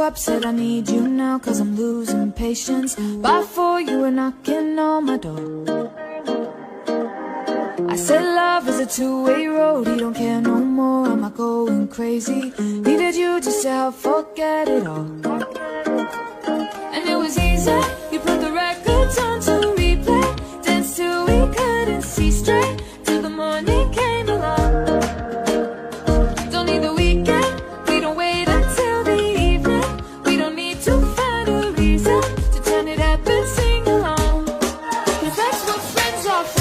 up, said I need you now, cause I'm losing patience. By 4 you were knocking on my door. I said love is a two-way road, he don't care no more, am I going crazy? Needed you just to help forget it all. And it was easy, you put the records on to replay, danced till we couldn't see straight, till the morning came along. Don't need the weekend, we don't wait until the evening, we don't need to find a reason to turn it up and sing along, cause that's what friends are for.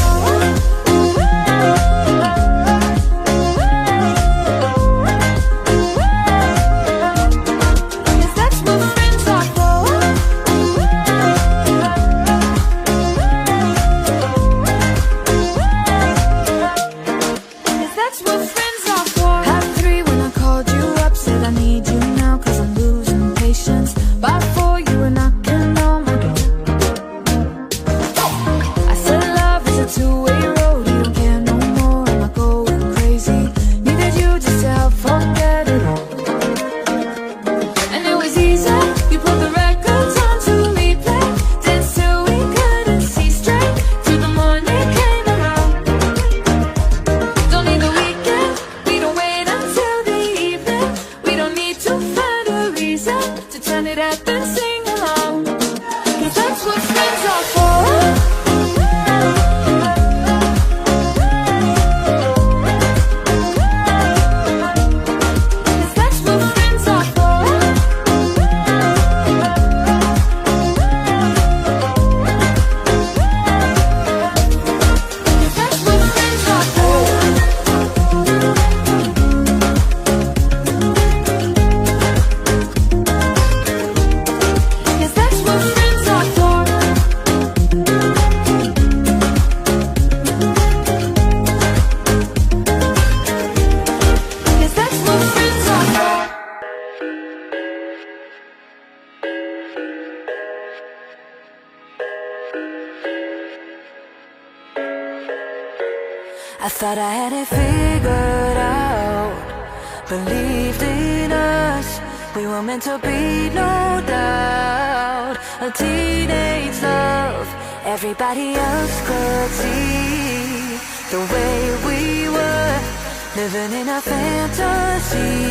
I thought I had it figured out, believed in us, we were meant to be, no doubt. A teenage love, everybody else could see the way we were, living in a fantasy.